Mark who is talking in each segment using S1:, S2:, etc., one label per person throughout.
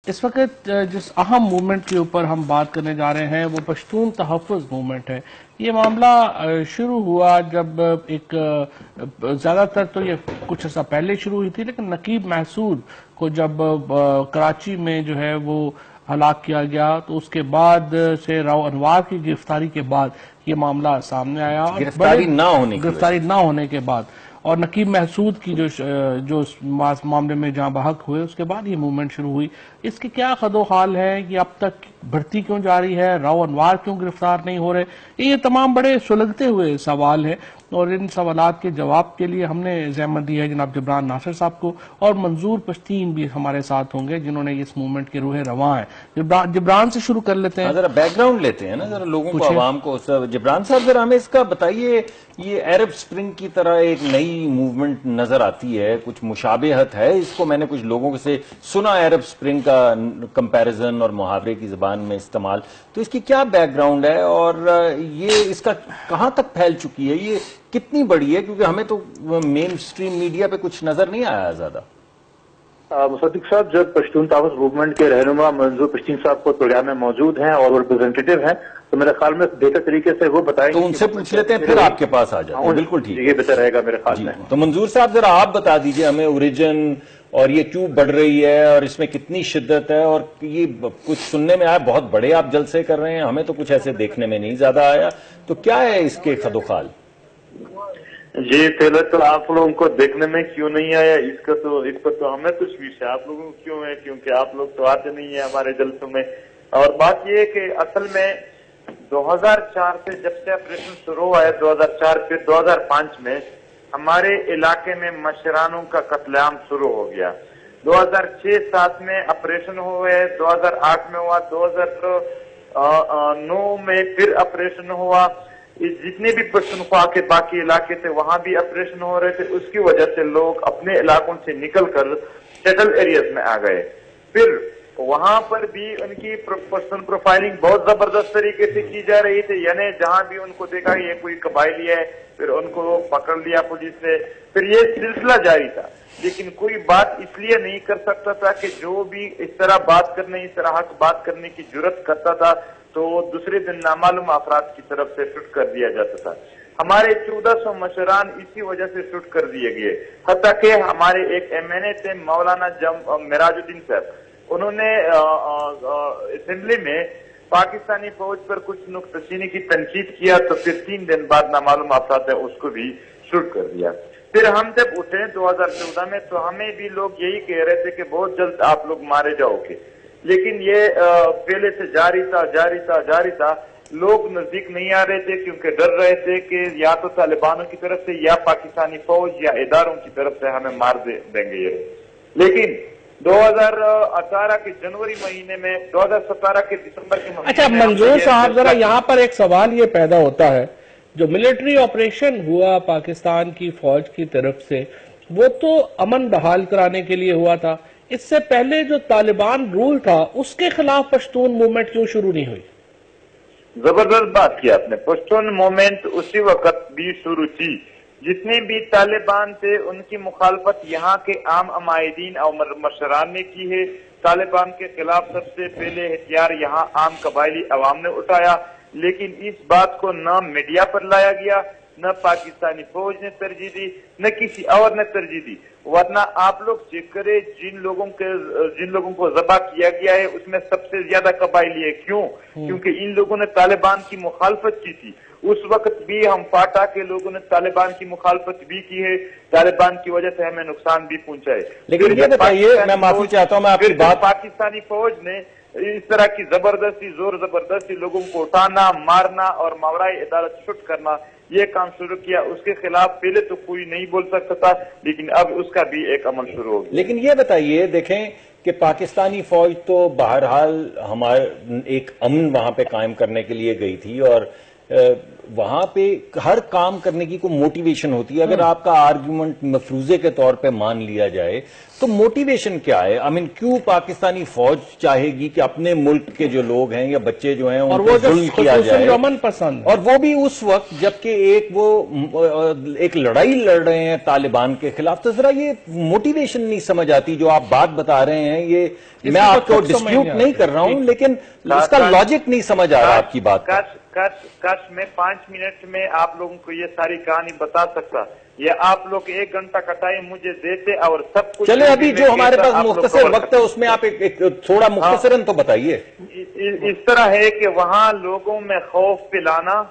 S1: اس وقت جس اہم موومنٹ کے اوپر ہم بات کرنے جا رہے ہیں وہ پشتون تحفظ موومنٹ ہے۔ یہ معاملہ شروع ہوا جب ایک زیادہ تر تو یہ کچھ عرصہ پہلے شروع ہوئی تھی، لیکن نقیب محسود کو جب کراچی میں جو ہے وہ ہلاک کیا گیا تو اس کے بعد سے راؤ انوار کی گرفتاری کے بعد یہ معاملہ سامنے آیا،
S2: گرفتاری نہ
S1: ہونے کے بعد اور نقیب محسود کی جو اس معاملے میں جہاں بحق ہوئے اس کے بعد یہ موومنٹ شروع ہوئی۔ اس کی کیا خد و خال ہے کہ اب تک بھرتی کیوں جاری ہے، راؤ انوار کیوں گرفتار نہیں ہو رہے؟ یہ تمام بڑے سلگتے ہوئے سوال ہیں، اور ان سوالات کے جواب کے لیے ہم نے زحمت دی ہے جناب جبران ناصر صاحب کو، اور منظور پشتین بھی ہمارے ساتھ ہوں گے جنہوں نے اس موومنٹ کے روح رواں ہیں۔ جبران سے شروع کر لیتے ہیں،
S2: ذرا بیک گراؤنڈ لیتے ہیں نا، ذرا لوگوں کو، عوام کو۔ جبران صاحب ذرا ہمیں اس کا بتائیے، یہ عرب سپرنگ کی طرح ایک نئی موومنٹ نظر آتی ہے، کچھ مشابہت ہے اس کو؟ میں نے کچھ لوگوں سے سنا عرب سپرنگ کا کمپیریزن اور محاورے کی زبان میں استعمال، تو اس کی کیا بیک گراؤنڈ ہے اور یہ اس کا کہاں تک پھیل چکی ہے، یہ کتنی بڑی ہے؟ کیونکہ ہمیں تو مین سٹریم میڈیا پہ کچھ نظر نہیں آیا زیادہ۔
S3: مصدق صاحب، جب پشتون تحفظ موومنٹ کے رہنما منظور پشتین صاحب کو پروگرام میں موجود ہیں اور وہ ریپرزینٹیٹو ہیں، تو میرے خیال میں بہتر طریقے سے وہ بتائیں گے،
S2: تو ان سے پوچھ لیتے ہیں، پھر آپ کے پاس آ جاتے ہیں۔ بالکل ٹھیک،
S3: یہ بہتر رہے گا میرے خیال میں۔
S2: تو منظور صاحب ذرا آپ بتا دیجئے ہمیں اوریجن، اور یہ کیوں بڑھ رہی ہے اور اس میں کتنی شدت ہے، اور یہ کچھ سننے میں آیا بہت بڑے آپ جلسے کر رہے ہیں، ہمیں تو کچھ ایسے دیکھنے میں نہیں زیادہ آیا، تو کیا ہے اس کے خد و خال؟
S3: جی، پہلے تو آپ لوگوں کو دیکھنے میں کیوں نہیں آیا، اس پر تو ہمیں تشویش ہے، آپ لوگوں کو کیوں ہے؟ کیونکہ آپ لوگ تو آتے نہیں ہیں ہمارے جلسوں میں۔ اور بات یہ ہے کہ اصل میں 2004 سے جب سے آپریشن شروع ہوا ہے، 2004 پھر 2005 میں ہمارے علاقے میں مشرانوں کا قتل عام شروع ہو گیا۔ 2006-07 میں آپریشن ہوئے، 2008 میں ہوا، 2009 میں پھر آپریشن ہوا۔ جتنے بھی پشتونخوا کے باقی علاقے تھے وہاں بھی آپریشن ہو رہے تھے، اس کی وجہ سے لوگ اپنے علاقوں سے نکل کر سیٹل ایریاز میں آ گئے۔ پھر وہاں پر بھی ان کی پرسنل پروفائلنگ بہت زبردست طریقے سے کی جا رہی تھی، یعنی جہاں بھی ان کو دیکھا یہ کوئی قبائلی ہے، پھر ان کو پکڑ لیا پولیس نے، پھر یہ سلسلہ جاری تھا۔ لیکن کوئی بات اس لیے نہیں کر سکتا تھا کہ جو بھی اس طرح بات کرنے، اس طرح حق بات کرنے کی جرات کرتا تھا تو دوسرے دن نامعلوم افراد کی طرف سے شوٹ کر دیا جاتا تھا۔ ہمارے 1400 مشران اسی وجہ سے شوٹ کر دیے گئے، حتیٰ کہ ہمارے ایک MNA تھے مولانا مراج الدین صاحب، انہوں نے اسمبلی میں پاکستانی فوج پر کچھ نکتہ چینی کی تنقید کیا، تو پھر 3 دن بعد نامعلوم افراد نے اس کو بھی شوٹ کر دیا۔ پھر ہم جب اٹھے 2014 میں تو ہمیں بھی لوگ یہی کہہ رہے تھے کہ بہت جلد آپ لوگ مارے جاؤ گے، لیکن یہ پہلے سے جاری تھا۔ لوگ نزدیک نہیں آ رہے تھے کیونکہ ڈر رہے تھے کہ یا تو طالبانوں کی طرف سے یا پاکستانی فوج یا اداروں کی طرف سے ہمیں مار دیں گے یہ۔ لیکن 2018 کے جنوری مہینے میں، 2017 کے دسمبر کے مہینے میں،
S1: اچھا منظور صاحب، ذرا یہاں پر ایک سوال یہ پیدا ہوتا ہے، جو ملٹری آپریشن ہوا پاکستان کی فوج کی طرف سے، وہ تو امن بحال کرانے کے لیے ہوا تھا، اس سے پہلے جو طالبان رول تھا اس کے خلاف پشتون موومنٹ کیوں شروع نہیں ہوئی؟
S3: زبردست بات کی آپ نے۔ پشتون موومنٹ اسی وقت بھی شروع تھی، جتنے بھی طالبان تھے ان کی مخالفت یہاں کے عام عمائدین اور مشران نے کی ہے۔ طالبان کے خلاف سب سے پہلے ہتھیار یہاں عام قبائلی عوام نے اٹھایا، لیکن اس بات کو نہ میڈیا پر لایا گیا، نہ پاکستانی فوج نے ترجیح دی، نہ کسی اور نے ترجیح دی۔ ورنہ آپ لوگ چیک کریں، جن لوگوں کو ذبح کیا گیا ہے اس میں سب سے زیادہ قبائلی ہے۔ کیوں؟ کیونکہ ان لوگوں نے طالبان کی مخالفت کی تھی۔ اس وقت بھی ہم فاٹا کے لوگوں نے طالبان کی مخالفت بھی کی ہے، طالبان کی وجہ سے ہمیں نقصان بھی پہنچا ہے۔
S2: لیکن یہ بتائیے، میں معافی چاہتا ہوں، میں آپ کی بات،
S3: پاکستانی فوج نے اس طرح کی زبردستی لوگوں کو اٹھانا، مارنا اور ماورائے عدالت شوٹ کرنا، یہ کام شروع کیا۔ اس کے خلاف پہلے تو کوئی نہیں بول سکتا تھا، لیکن اب اس کا بھی ایک عمل شروع ہو گیا۔
S2: لیکن یہ بتائیے، دیکھیں کہ پاکستانی فوج تو بہرحال ہمارے ایک امن وہاں پہ قائم کرنے کے لیے گئی تھی، اور وہاں پہ ہر کام کرنے کی کوئی موٹیویشن ہوتی ہے. اگر آپ کا آرگیومنٹ مفروضے کے طور پہ مان لیا جائے تو موٹیویشن کیا ہے؟ آئی مین کیوں پاکستانی فوج چاہے گی کہ اپنے ملک کے جو لوگ ہیں یا بچے جو ہیں ان پر ظلم کیا جائے،
S1: امن پسند،
S2: اور وہ بھی اس وقت جبکہ ایک لڑائی لڑ رہے ہیں طالبان کے خلاف؟ تو ذرا یہ موٹیویشن نہیں سمجھ آتی جو آپ بات بتا رہے ہیں. یہ میں آپ کو ڈسپیوٹ نہیں کر رہا ہوں، لیکن اس کا لاجک نہیں سمجھ آ رہا آپ کی بات کا.
S3: کش میں 5 منٹ میں آپ لوگوں کو یہ ساری کہانی بتا سکتا. یہ آپ لوگ 1 گھنٹہ کا ٹائم مجھے دیتے اور سب کچھ.
S2: چلے ابھی جو ہمارے پاس مختصر وقت ہے اس میں آپ ایک تھوڑا مختصراً تو بتائیے.
S3: اس طرح ہے کہ وہاں لوگوں میں خوف پلانا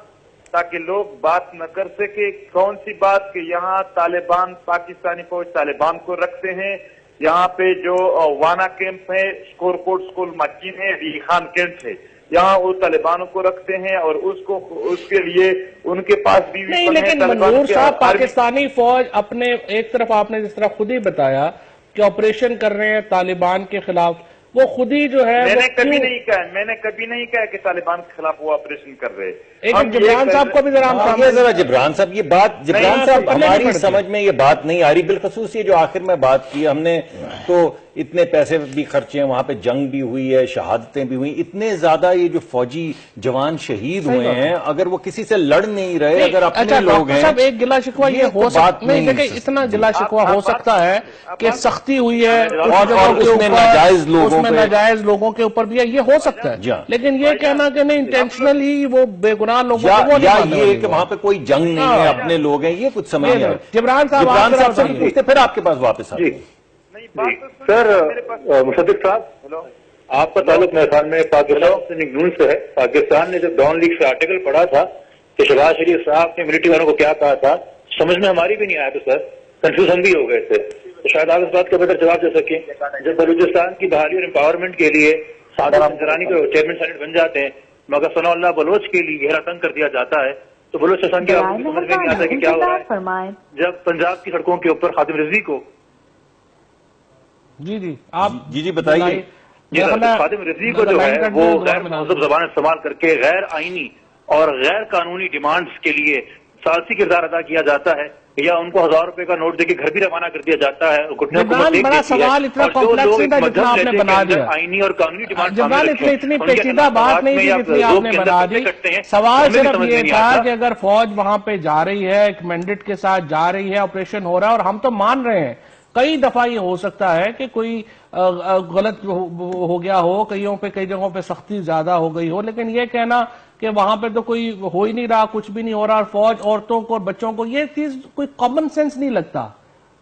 S3: تاکہ لوگ بات نہ کر سکے. کون سی بات کہ یہاں طالبان، پاکستانی فوج طالبان کو رکھتے ہیں. یہاں پہ جو وانا کیمپ ہے، اسکور کوٹ اسکول مکین ہے، علی خان کیمپ ہے، یہاں وہ طالبانوں کو رکھتے ہیں اور اس کے لیے ان کے پاس بھی
S1: نہیں. لیکن منظور صاحب پاکستانی فوج اپنے ایک طرف آپ نے جس طرح خود ہی بتایا کہ آپریشن کر رہے ہیں طالبان کے خلاف، وہ خود ہی جو ہے
S3: میں نے کبھی نہیں کہا کہ طالبان کے خلاف وہ آپریشن کر رہے.
S1: جبران صاحب کو بھی
S2: ذرا جبران صاحب یہ بات، جبران صاحب ہماری سمجھ میں یہ بات نہیں آ رہی. بالخصوص یہ جو آخر میں بات کی ہم نے، تو اتنے پیسے بھی خرچے ہیں، وہاں پہ جنگ بھی ہوئی ہے، شہادتیں بھی ہوئی، اتنے زیادہ یہ جو فوجی جوان شہید ہوئے ہیں، اگر وہ کسی سے لڑ نہیں رہے، اگر اپنے لوگ ہیں.
S1: ایک گلا شکوہ یہ ہو سکتا ہے، دیکھیں اتنا گلا شکوہ ہو سکتا ہے کہ سختی ہوئی ہے
S2: اور اس میں
S1: ناجائز لوگوں کے اوپر بھی ہے، یہ ہو سکتا ہے. لیکن یہ کہنا کہ نہیں انٹینشنلی وہ بے گناہ لوگوں کو،
S2: یا یہ کہ وہاں پہ کوئی جنگ نہیں ہے، اپنے لوگ ہیں، یہ کچھ سمجھ نہیں آئے.
S1: جبران صاحب
S2: سے پوچھتے پھر آپ کے پاس واپس آتے ہیں.
S4: سر مصدق صاحب، آپ کا تعلق میرے خیال میں پاکستان نیوز سے ہے. پاکستان نے جب ڈان لیگ سے آرٹیکل پڑھا تھا کہ شہباز شریف صاحب نے ملٹری والوں کو کیا کہا تھا، سمجھ میں ہماری بھی نہیں آیا تو سر کنفیوز ہم بھی ہو گئے تھے. تو شاید آپ اس بات کا بہتر جواب دے سکیں. جب بلوچستان کی بحالی اور امپاورمنٹ کے لیے سعادت انصرانی کو چیئرمین سینٹ بن جاتے ہیں مگر ثناء اللہ بلوچ کے لیے گہرا تنگ کر دیا جاتا ہے، تو بلوچستان کی سمجھ میں نہیں آتا کہ کیا ہو رہا ہے. جب پنجاب کی سڑکوں کے اوپر خادم رضوی کو
S1: آپ
S2: بتائیے.
S4: خادم رضوی کو جو ہے وہ غیر مہذب زبان استعمال کر کے غیر آئینی اور غیر قانونی ڈیمانڈز کے لیے ثالثی کردار ادا کیا جاتا ہے، یا ان کو 1000 روپے کا نوٹ دے کے گھر بھی روانہ کر دیا جاتا ہے.
S1: بڑا سوال اتنا کمپلیکس نہیں تھا جتنا آپ نے بنا دیا.
S4: آئینی اور قانونی ڈیمانڈ
S1: اتنی پیچیدہ بات نہیں تھی جتنی آپ نے بنا دی. سوال صرف یہ تھا کہ اگر فوج وہاں پہ جا رہی ہے، ایک مینڈیٹ کے ساتھ جا رہی ہے، آپریشن ہو رہا ہے، اور ہم تو مان رہے ہیں کئی دفعہ یہ ہو سکتا ہے کہ کوئی غلط ہو گیا ہو، کئی جگہوں پہ سختی زیادہ ہو گئی ہو، لیکن یہ کہنا کہ وہاں پہ تو کوئی ہو ہی نہیں رہا، کچھ بھی نہیں ہو رہا، اور فوج عورتوں کو اور بچوں کو، یہ چیز کوئی کامن سینس نہیں لگتا.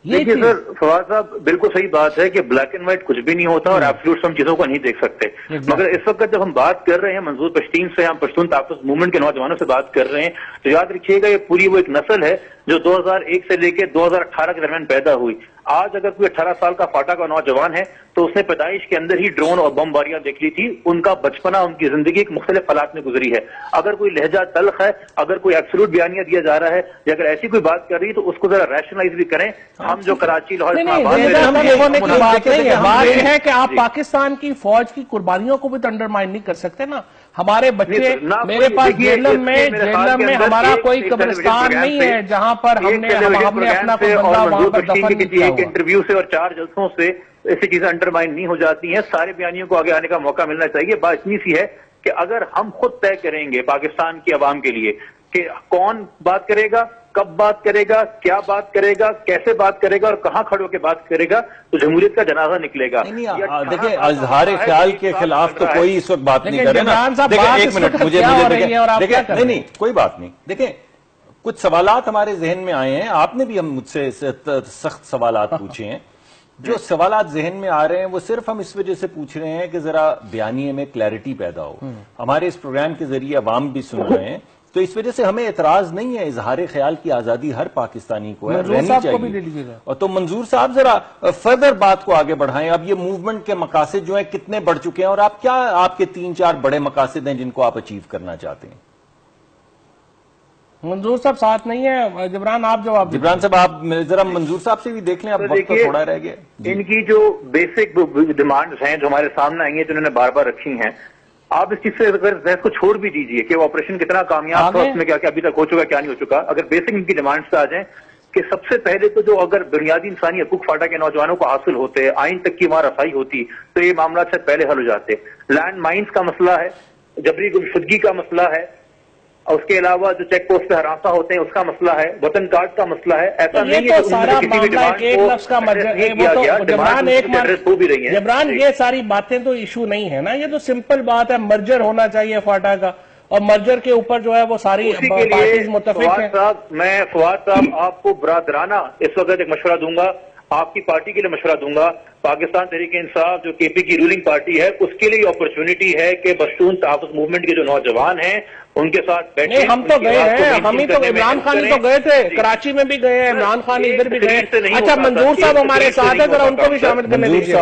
S4: دیکھیے سر فواد صاحب بالکل صحیح بات ہے کہ بلیک اینڈ وائٹ کچھ بھی نہیں ہوتا اور ایبسولوٹ ہم چیزوں کو نہیں دیکھ سکتے. مگر اس وقت جب ہم بات کر رہے ہیں منظور پشتین سے، ہم پشتون تحفظ موومنٹ کے نوجوانوں سے بات کر رہے ہیں، تو یاد رکھیے گا یہ پوری وہ ایک نسل ہے جو 2001 سے لے کے 2018 کے درمیان پیدا ہوئی. آج اگر کوئی 18 سال کا فاٹا کا نوجوان ہے تو اس نے پیدائش کے اندر ہی ڈرون اور بم باریاں دیکھ لی تھی. ان کا بچپنا، ان کی زندگی ایک مختلف حالات میں گزری ہے. اگر کوئی لہجہ تلخ ہے، اگر کوئی ایبسولوٹ بیانیہ دیا جا رہا ہے، یا اگر ایسی کوئی بات کر رہی ہے تو اس کو ذرا ریشنلائز بھی کریں. ہم جو کراچی لاہور
S1: بات یہ ہے کہ آپ پاکستان کی فوج کی قربانیوں کو بھی تو انڈرمائن نہیں کر سکتے نا. ہمارے بچے، میرے پاس جیلم میں ہمارا کوئی قبرستان نہیں ہے جہاں پر ہم نے اپنا کوئی بندہ وہاں پر دفن نہیں کیا.
S4: ایک انٹرویو سے اور 4 جلسوں سے ایسی چیزیں انڈرمائن نہیں ہو جاتی ہیں. سارے بیانیوں کو آگے آنے کا موقع ملنا چاہیے. بات اتنی سی ہے کہ اگر ہم خود طے کریں گے پاکستان کی عوام کے لیے کہ کون بات کرے گا، کب بات کرے گا، کیا بات کرے گا، کیسے بات کرے گا اور کہاں کھڑے ہو کے بات کرے گا، تو جمہوریت کا جنازہ نکلے گا.
S2: دیکھیں اظہار خیال کے خلاف تو کوئی اس وقت بات نہیں کر رہے نا. دیکھیں ایک منٹ مجھے دیکھیں نہیں کوئی بات نہیں. دیکھیں کچھ سوالات ہمارے ذہن میں آئے ہیں، آپ نے بھی ہم مجھ سے سخت سوالات پوچھے ہیں. جو سوالات ذہن میں آ رہے ہیں وہ صرف ہم اس وجہ سے پوچھ رہے ہیں کہ ذرا بیانیے میں کلیئرٹی پیدا ہو. ہمارے اس پروگرام کے ذریعے عوام بھی سن رہے ہیں، تو اس وجہ سے ہمیں اعتراض نہیں ہے. اظہار خیال کی آزادی ہر پاکستانی کو ہے، رہنی چاہیے. اور تو منظور صاحب ذرا فردر بات کو آگے بڑھائیں. اب یہ موومنٹ کے مقاصد جو ہیں کتنے بڑھ چکے ہیں، اور آپ کے 3-4 بڑے مقاصد ہیں جن کو آپ اچیو کرنا چاہتے ہیں؟
S1: منظور صاحب ساتھ نہیں ہے. جبران آپ جواب.
S2: جبران صاحب آپ ذرا منظور صاحب سے بھی دیکھ لیں، اب وقت تو تھوڑا رہ گیا.
S4: ان کی جو بیسک ڈیمانڈز ہیں جو ہمارے سامنے آئی ہیں، جو انہوں نے بار بار رکھی ہیں، آپ اس چیز سے اگر بحث کو چھوڑ بھی دیجئے کہ وہ آپریشن کتنا کامیاب تھا، اس میں کیا کیا ابھی تک ہو چکا کیا نہیں ہو چکا، اگر بیسک ان کی ڈیمانڈز پہ آ جائیں کہ سب سے پہلے تو جو اگر بنیادی انسانی حقوق فاٹا کے نوجوانوں کو حاصل ہوتے، آئین تک کی وہاں رسائی ہوتی، تو یہ معاملات سے پہلے حل ہو جاتے. لینڈ مائنز کا مسئلہ ہے، جبری گمشدگی کا مسئلہ ہے، اور اس کے علاوہ جو چیک پوسٹ پہ ہراساں ہوتے ہیں اس کا مسئلہ ہے، وطن کارڈ کا مسئلہ ہے. ایسا نہیں ہے کہ انہوں نے کسی بھی ڈیمانڈ کو ہو بھی رہی ہیں.
S1: جبران یہ ساری باتیں تو ایشو نہیں ہے نا، یہ تو سمپل بات ہے، مرجر ہونا چاہیے فاٹا کا، اور مرجر کے اوپر جو ہے وہ ساری پارٹیز متفق ہیں.
S4: فواد صاحب آپ کو برادرانہ اس وقت ایک مشورہ دوں گا، آپ کی پارٹی کے لیے مشورہ دوں گا. پاکستان تحریک انصاف جو کے پی کی رولنگ پارٹی ہے اس کے لیے اپرچونٹی ہے کہ پشتون تحفظ موومنٹ کے جو نوجوان ہیں ان کے ساتھ بیٹھیں.
S1: نہیں ہم تو گئے ہیں، ہم ہی تو عمران خان تو گئے تھے، کراچی میں بھی گئے ہیں، عمران خان ادھر بھی گئے. اچھا منظور صاحب ہمارے ساتھ ہیں، ذرا ان کو بھی شامل کرنے دیجیے.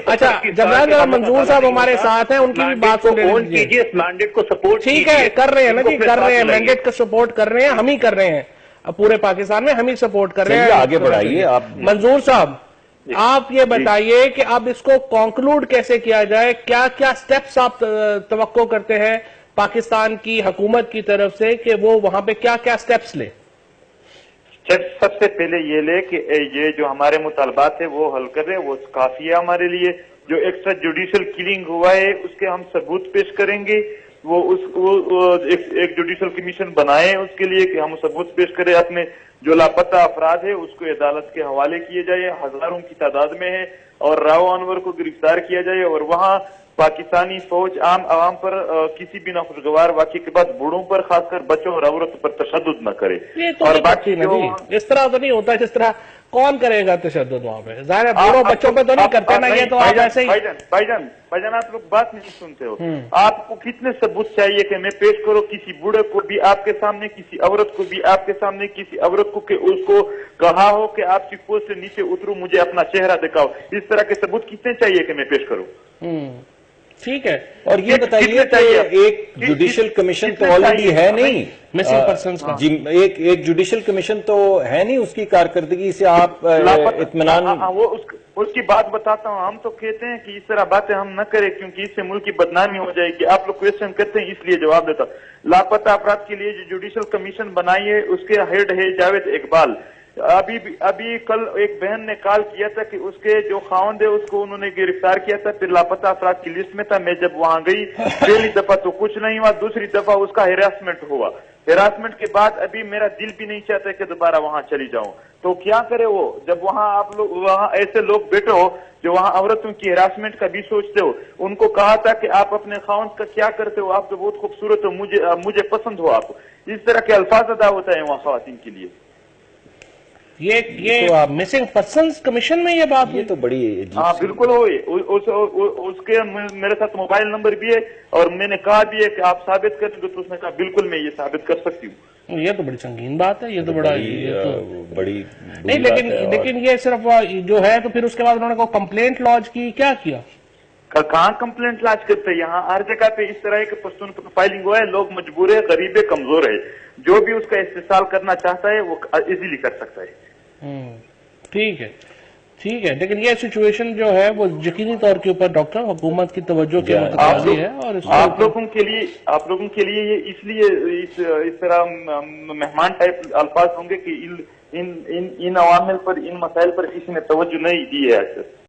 S1: اچھا جبران ذرا منظور صاحب ہمارے ساتھ ہیں، ان کی بھی بات سن لیجیے.
S4: اس مینڈیٹ کو سپورٹ
S1: ٹھیک ہے، کر رہے ہیں نا جی، کر رہے ہیں، مینڈیٹ کا سپورٹ کر رہے ہیں، ہم ہی کر رہے ہیں، پورے پاکستان میں ہم ہی سپورٹ کر رہے ہیں.
S2: آگے بڑھائیے آپ.
S1: منظور صاحب آپ یہ بتائیے کہ اب اس کو کنکلوڈ کیسے کیا جائے، کیا کیا سٹیپس آپ توقع کرتے ہیں پاکستان کی حکومت کی طرف سے کہ وہ وہاں پہ کیا کیا سٹیپس لے؟
S3: سب سے پہلے یہ لے کہ یہ جو ہمارے مطالبات ہیں وہ حل کر رہے، وہ کافی ہے ہمارے لیے. جو ایکسٹرا جوڈیشل کلنگ ہوا ہے اس کے ہم ثبوت پیش کریں گے. وہ ایک جوڈیشل کمیشن بنائے اس کے لیے کہ ہم ثبوت پیش کریں، اپنے جو لاپتہ افراد ہے اس کو عدالت کے حوالے کیے جائے، ہزاروں کی تعداد میں ہے، اور راؤ انور کو گرفتار کیا جائے، اور وہاں پاکستانی فوج عام عوام پر کسی بھی ناخوشگوار واقعے کے بعد بوڑھوں پر، خاص کر بچوں اور عورتوں پر تشدد نہ کرے.
S1: اور باقی اس طرح تو نہیں ہوتا، جس طرح کون کرے گا تشدد وہاں پہ؟ ظاہر ہے بوڑھوں بچوں پہ تو نہیں کرتے نا، یہ تو آپ ایسے ہی.
S3: بھائی جان آپ لوگ بات نہیں سنتے ہو. آپ کو کتنے ثبوت چاہیے کہ میں پیش کروں کسی بوڑھے کو بھی آپ کے سامنے، کسی عورت کو بھی آپ کے سامنے، کسی عورت کو کہ اس کو کہا ہو کہ آپ کی پوسٹ سے نیچے اترو، مجھے اپنا چہرہ دکھاؤ؟ اس طرح کے ثبوت کتنے چاہیے کہ میں پیش کروں؟
S1: ٹھیک ہے.
S2: اور یہ بتائیے کہ ایک جوڈیشل کمیشن تو آلریڈی ہے نہیں
S1: مسنگ پرسنز کا،
S2: جی ایک جوڈیشل کمیشن تو ہے نہیں، اس کی کارکردگی سے آپ اطمینان؟
S3: وہ اس کی بات بتاتا ہوں. ہم تو کہتے ہیں کہ اس طرح باتیں ہم نہ کریں کیونکہ اس سے ملک کی بدنامی ہو جائے گی. آپ لوگ کوشچن کرتے ہیں اس لیے جواب دیتا ہوں. لاپتہ افراد کے لیے جو جوڈیشل کمیشن بنائی ہے اس کے ہیڈ ہے جاوید اقبال. ابھی کل ایک بہن نے کال کیا تھا کہ اس کے جو خاوند ہے اس کو انہوں نے گرفتار کیا تھا، پھر لاپتہ افراد کی لسٹ میں تھا. میں جب وہاں گئی پہلی دفعہ تو کچھ نہیں ہوا، دوسری دفعہ اس کا ہراسمنٹ ہوا. ہراسمنٹ کے بعد ابھی میرا دل بھی نہیں چاہتا کہ دوبارہ وہاں چلی جاؤں. تو کیا کرے وہ، جب وہاں آپ لوگ وہاں ایسے لوگ بیٹھے ہو جو وہاں عورتوں کی ہراسمنٹ کا بھی سوچتے ہو. ان کو کہا تھا کہ آپ اپنے خاوند کا کیا کرتے ہو، آپ تو بہت خوبصورت ہو، مجھے پسند ہو آپ. اس طرح کے الفاظ ادا ہوتا ہے وہاں خواتین کے لیے.
S1: یہ مسنگ پرسنز کمیشن میں یہ بات،
S2: یہ تو بڑی
S3: ہاں بالکل ہوئی. اس کے میرے ساتھ موبائل نمبر بھی ہے اور میں نے کہا بھی ہے کہ آپ ثابت کریں گے، تو اس نے کہا بالکل میں یہ ثابت کر سکتی ہوں.
S1: یہ تو بڑی سنگین بات ہے، یہ تو
S2: بڑی
S1: نہیں. لیکن یہ صرف جو ہے تو پھر اس کے بعد انہوں نے کوئی کمپلینٹ لانچ کی، کیا کیا؟
S3: کہاں کمپلینٹ لاج کرتے؟ یہاں ہر جگہ پہ اس طرح کے پشتون پروفائلنگ ہوا ہے. لوگ مجبور ہے، غریب ہے، کمزور ہے، جو بھی اس کا استحصال کرنا چاہتا ہے وہ ایزیلی کر سکتا ہے.
S1: ٹھیک ہے. لیکن یہ سچویشن جو ہے وہ یقینی طور کے اوپر ڈاکٹر حکومت کی توجہ کے متقاضی ہے. اور
S3: آپ لوگوں کے لیے یہ اس لیے اس طرح مہمان ٹائپ الفاظ ہوں گے کہ ان عوامل پر، ان مسائل پر کسی نے توجہ نہیں دی ہے.